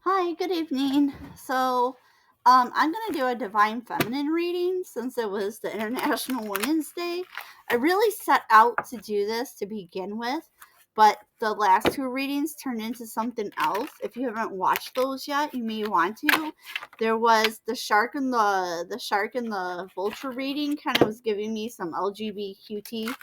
Hi, good evening. I'm going to do a Divine Feminine reading since it was the International Women's Day. I really set out to do this to begin with, but the last two readings turned into something else. If you haven't watched those yet, you may want to. There was the shark and the vulture reading kind of was giving me some LGBTQT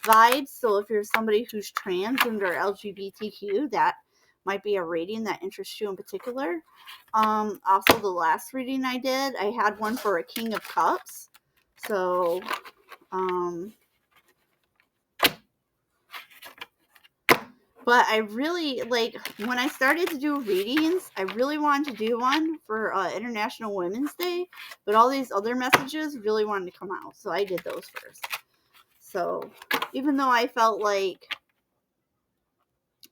vibes. So if you're somebody who's trans and or LGBTQ, that might be a reading that interests you in particular. Also, the last reading I did, I had one for a King of Cups. So, um, but I really like when I started to do readings, I really wanted to do one for International Women's Day, but all these other messages really wanted to come out. So I did those first. So, even though I felt like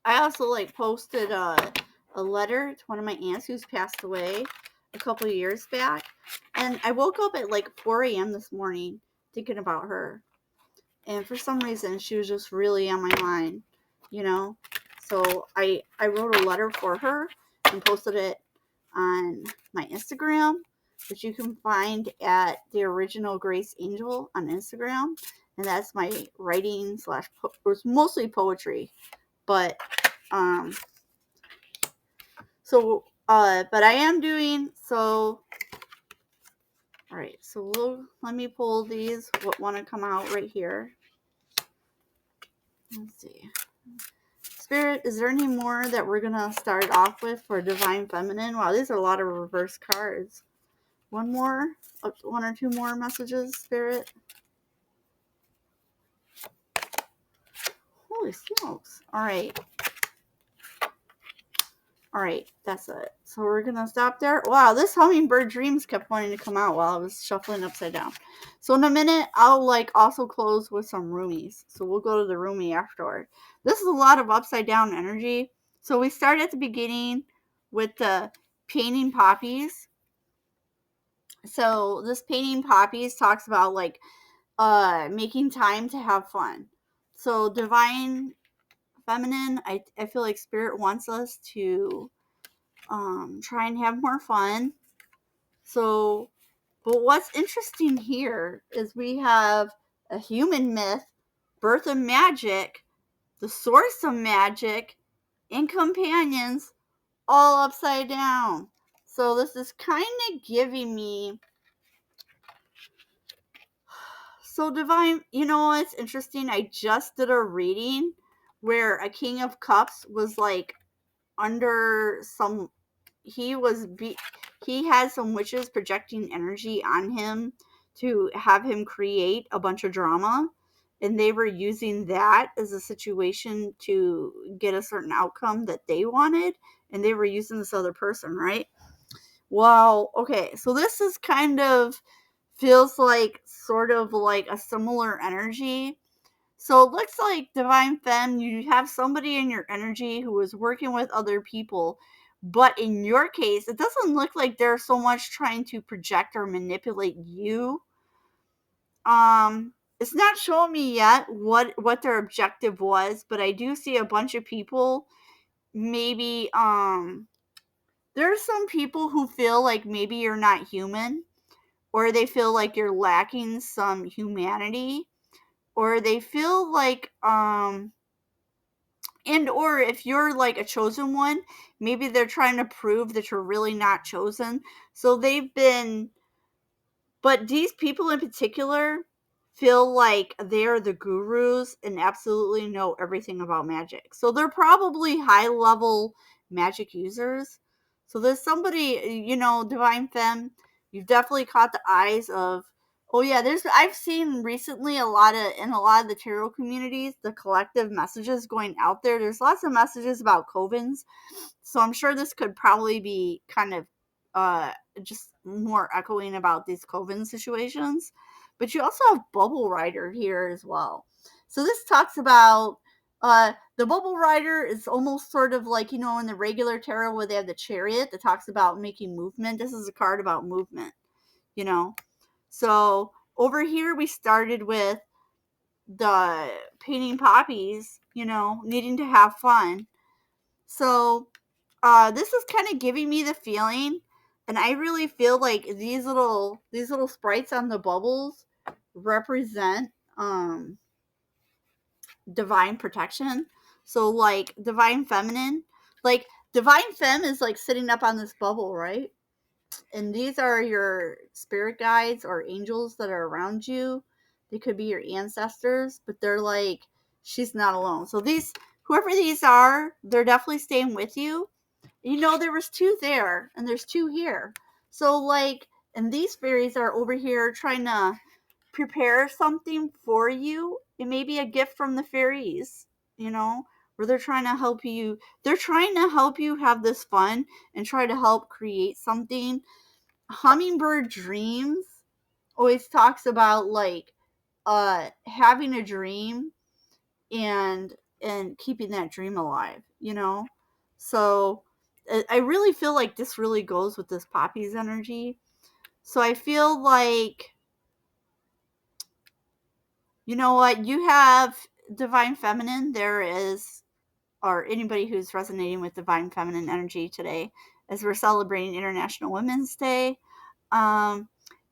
I also posted a letter to one of my aunts who's passed away a couple of years back, and I woke up at 4 a.m. this morning thinking about her, and for some reason she was just really on my mind, you know. So I wrote a letter for her and posted it on my Instagram, which you can find at the original Grace Angel on Instagram, and that's my writing slash it was mostly poetry, but um but I am doing so. All right, so let me pull these. What want to come out right here? Let's see. Spirit, is there any more that we're gonna start off with for Divine Feminine? Wow, these are a lot of reverse cards. One more, one or two more messages, Spirit. Holy smokes! All right, that's it. So we're gonna stop there. Wow, this hummingbird dreams kept wanting to come out while I was shuffling upside down. So in a minute, I'll also close with some roomies. So we'll go to the roomie afterward. This is a lot of upside down energy. So we start at the beginning with the painting poppies. So this painting poppies talks about making time to have fun. So divine feminine, I feel like spirit wants us to try and have more fun. So, but what's interesting here is we have a human myth, birth of magic, the source of magic, and companions all upside down. So this is kind of giving me so divine. You know what's interesting? I just did a reading where a king of cups was under some he was he had some witches projecting energy on him to have him create a bunch of drama, and they were using that as a situation to get a certain outcome that they wanted, and they were using this other person, right? Wow. Okay, so this is kind of feels like sort of like a similar energy. So it looks like Divine Femme, you have somebody in your energy who is working with other people. But in your case, it doesn't look like they're so much trying to project or manipulate you. It's not showing me yet what their objective was, but I do see a bunch of people. Maybe there are some people who feel like maybe you're not human, or they feel like you're lacking some humanity, or they feel like and or if you're like a chosen one, maybe they're trying to prove that you're really not chosen. So they've been, but these people in particular feel like they're the gurus and absolutely know everything about magic. So they're probably high level magic users. So there's somebody, Divine Femme, you've definitely caught the eyes of. Oh yeah, I've seen recently in a lot of the tarot communities, the collective messages going out there. There's lots of messages about covens. So I'm sure this could probably be kind of uh just more echoing about these coven situations. But you also have Bubble Rider here as well. So this talks about the Bubble Rider is almost sort of like, in the regular tarot where they have the chariot that talks about making movement. This is a card about movement, you know. So over here we started with the painting poppies, needing to have fun. So this is kind of giving me the feeling, and I really feel like these little sprites on the bubbles represent divine protection. So like divine feminine, like divine femme is like sitting up on this bubble, right? And these are your spirit guides or angels that are around you. They could be your ancestors, but they're like, she's not alone. So these, whoever these are, they're definitely staying with you. You know, there was two there and there's two here. So like, and these fairies are over here trying to prepare something for you. It may be a gift from the fairies, you know, where they're trying to help you. They're trying to help you have this fun and try to help create something. Hummingbird Dreams always talks about like having a dream and keeping that dream alive, you know. So I really feel like this really goes with this Poppy's energy. So I feel like, you know what, you have divine feminine. There is, or anybody who's resonating with divine feminine energy today, as we're celebrating International Women's Day. Um,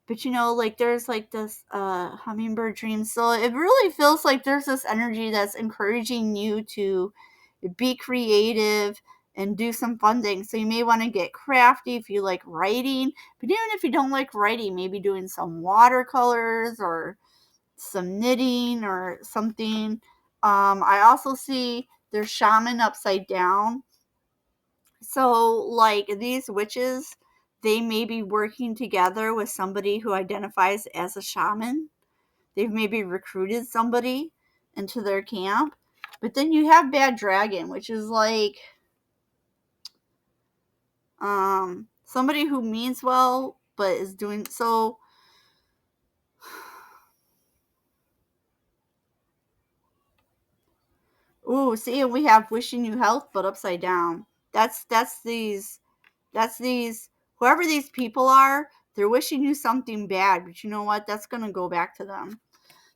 but you know, like there's like this hummingbird dream. So it really feels like there's this energy that's encouraging you to be creative and do some fun things. So you may want to get crafty if you like writing, but even if you don't like writing, maybe doing some watercolors or some knitting or something. I also see there's shaman upside down. So, like these witches, they may be working together with somebody who identifies as a shaman. They've maybe recruited somebody into their camp. But then you have Bad Dragon, which is like somebody who means well but is doing so. Ooh, see, we have wishing you health but upside down. That's these whoever these people are, they're wishing you something bad, but you know what? That's going to go back to them.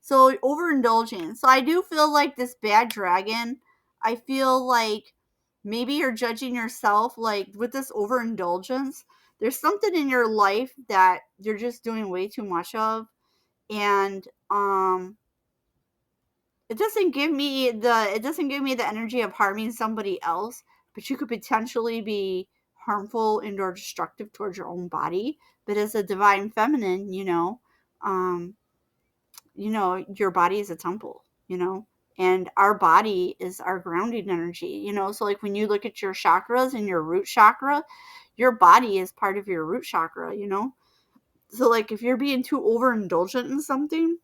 So overindulging. So I do feel like this Bad Dragon, I feel like maybe you're judging yourself like with this overindulgence. There's something in your life that you're just doing way too much of, and it doesn't give me the energy of harming somebody else, but you could potentially be harmful and or destructive towards your own body. But as a divine feminine, um, your body is a temple, and our body is our grounding energy, so like when you look at your chakras and your root chakra, your body is part of your root chakra, so like if you're being too overindulgent in something,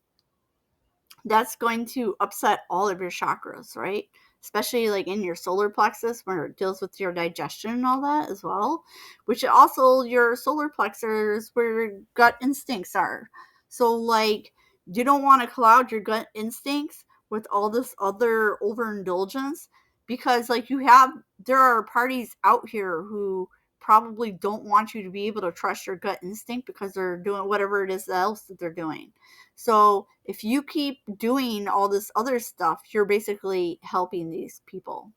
that's going to upset all of your chakras, right? Especially like in your solar plexus where it deals with your digestion and all that as well, which also your solar plexus where your gut instincts are. So like you don't want to cloud your gut instincts with all this other overindulgence, because like there are parties out here who probably don't want you to be able to trust your gut instinct because they're doing whatever it is else that they're doing. So if you keep doing all this other stuff, you're basically helping these people.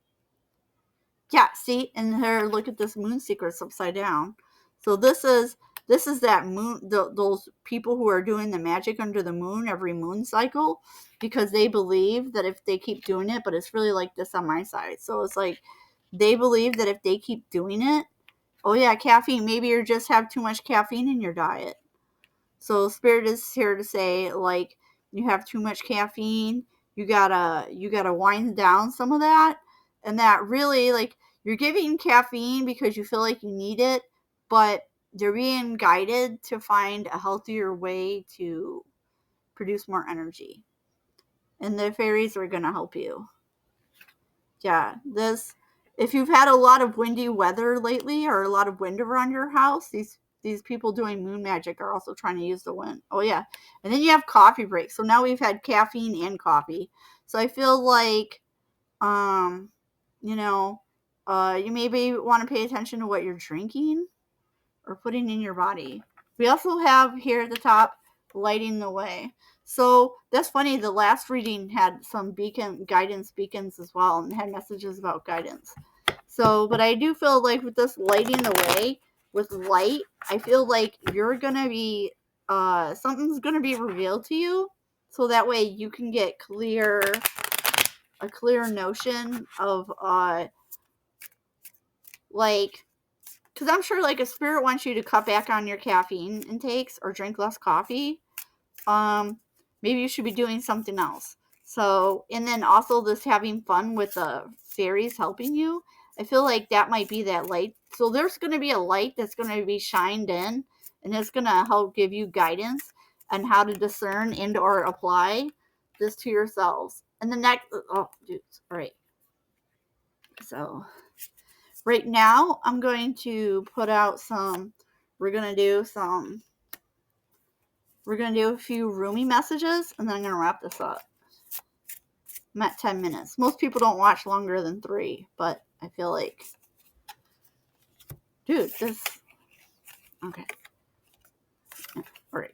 Yeah, see, and here, look at this moon secrets upside down. So this is that moon, those people who are doing the magic under the moon every moon cycle, because they believe that if they keep doing it, but it's really like this on my side. So it's like they believe that if they keep doing it, oh yeah, caffeine. Maybe you just have too much caffeine in your diet. So spirit is here to say, like, you have too much caffeine, you gotta wind down some of that. And that really, like, you're giving caffeine because you feel like you need it, but you're being guided to find a healthier way to produce more energy. And the fairies are gonna help you. Yeah, this, if you've had a lot of windy weather lately or a lot of wind around your house, these people doing moon magic are also trying to use the wind. Oh yeah. And then you have coffee breaks. So now we've had caffeine and coffee. So I feel like um you know, you maybe want to pay attention to what you're drinking or putting in your body. We also have here at the top lighting the way. So that's funny. The last reading had some beacon guidance beacons as well, and had messages about guidance. So, but I do feel like with this lighting the way, with light, I feel like you're going to be, something's going to be revealed to you. So that way you can get a clear notion of, like, because I'm sure, like, a spirit wants you to cut back on your caffeine intakes or drink less coffee. Maybe you should be doing something else. So, and then also this having fun with the fairies helping you. I feel like that might be that light. So there's going to be a light that's going to be shined in, and it's going to help give you guidance on how to discern and or apply this to yourselves. And the next, oh, dudes, all right. So right now I'm going to put out some, we're going to do a few roomy messages, and then I'm going to wrap this up. I'm at 10 minutes. Most people don't watch longer than 3, but I feel like, dude, this, okay. All right.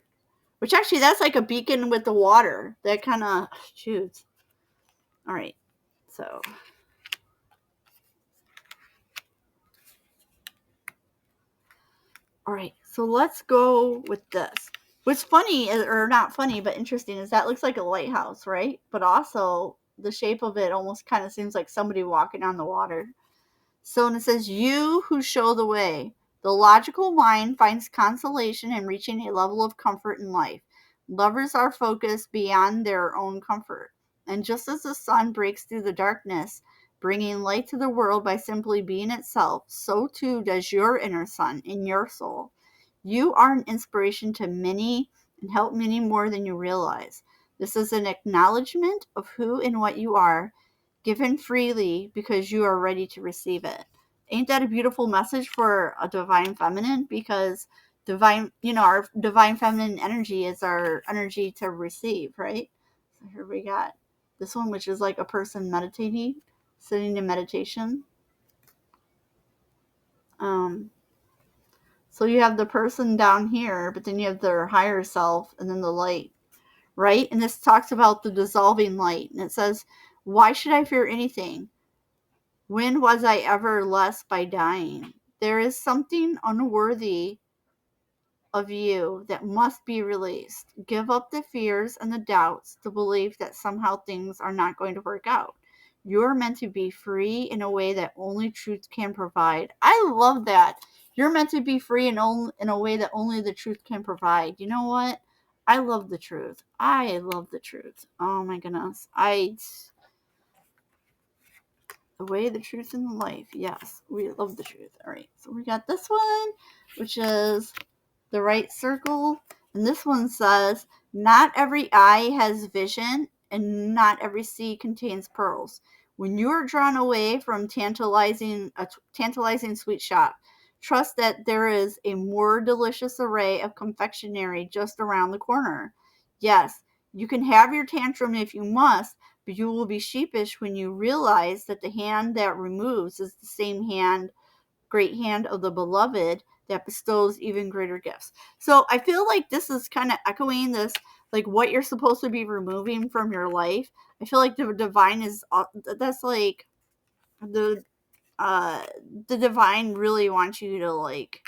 Which actually, that's like a beacon with the water. That kind of shoots. All right. So, all right. So let's go with this. What's funny, or not funny, but interesting, is that looks like a lighthouse, right? But also, the shape of it almost kind of seems like somebody walking on the water. So, and it says, you who show the way. The logical mind finds consolation in reaching a level of comfort in life. Lovers are focused beyond their own comfort. And just as the sun breaks through the darkness, bringing light to the world by simply being itself, so too does your inner sun in your soul. You are an inspiration to many and help many more than you realize. This is an acknowledgement of who and what you are, given freely because you are ready to receive it. Ain't that a beautiful message for a divine feminine? Because our divine feminine energy is our energy to receive, right? So here we got this one, which is like a person meditating, sitting in meditation. So you have the person down here, but then you have their higher self and then the light, right? And this talks about the dissolving light. And it says, why should I fear anything? When was I ever less by dying? There is something unworthy of you that must be released. Give up the fears and the doubts, the belief that somehow things are not going to work out. You're meant to be free in a way that only truth can provide. I love that. You're meant to be free in a way that only the truth can provide. You know what? I love the truth. I love the truth. Oh my goodness. The way, the truth, and the life. Yes, we love the truth. All right, so we got this one, which is the right circle. And this one says, not every eye has vision, and not every sea contains pearls. When you are drawn away from a tantalizing sweet shop, trust that there is a more delicious array of confectionery just around the corner. Yes, you can have your tantrum if you must, but you will be sheepish when you realize that the hand that removes is the same great hand of the beloved that bestows even greater gifts. So I feel like this is kind of echoing this, like what you're supposed to be removing from your life. I feel like the divine is, that's like the the divine really wants you to like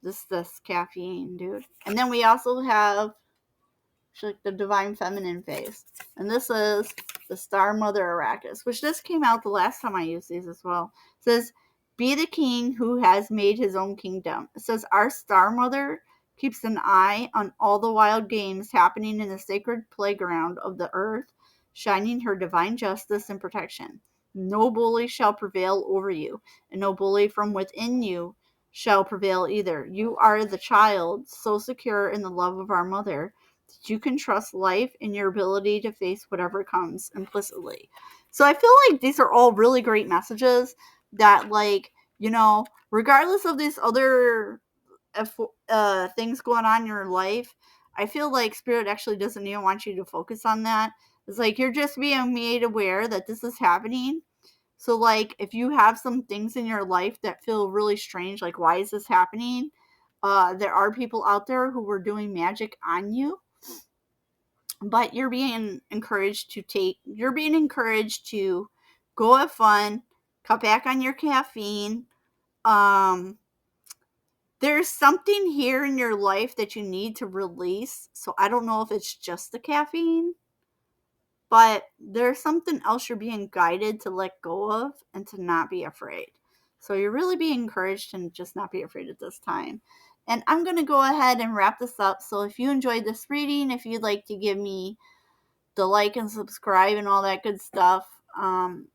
this caffeine, dude. And then we also have like the divine feminine face. And this is the Star Mother Arrakis, which this came out the last time I used these as well. It says, be the king who has made his own kingdom. It says, our Star Mother keeps an eye on all the wild games happening in the sacred playground of the earth, shining her divine justice and protection. No bully shall prevail over you, and no bully from within you shall prevail either. You are the child, so secure in the love of our mother, you can trust life and your ability to face whatever comes implicitly. So I feel like these are all really great messages that, like, regardless of these other things going on in your life, I feel like Spirit actually doesn't even want you to focus on that. It's like you're just being made aware that this is happening. So, like, if you have some things in your life that feel really strange, like, why is this happening? There are people out there who were doing magic on you, but you're being encouraged to go have fun, cut back on your caffeine. Um, there's something here in your life that you need to release. So I don't know if it's just the caffeine, but there's something else you're being guided to let go of and to not be afraid. So you're really being encouraged to just not be afraid at this time. And I'm going to go ahead and wrap this up. So if you enjoyed this reading, if you'd like to give me the like and subscribe and all that good stuff.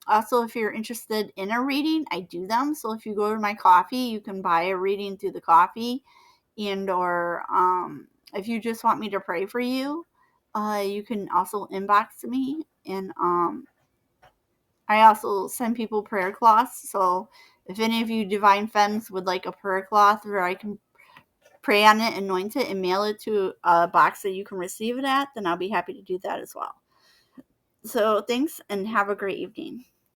Also, if you're interested in a reading, I do them. So if you go to my coffee, you can buy a reading through the coffee, and or if you just want me to pray for you, you can also inbox me. And I also send people prayer cloths. So if any of you divine femmes would like a prayer cloth where I can pray on it, anoint it, and mail it to a box that you can receive it at, then I'll be happy to do that as well. So thanks and have a great evening.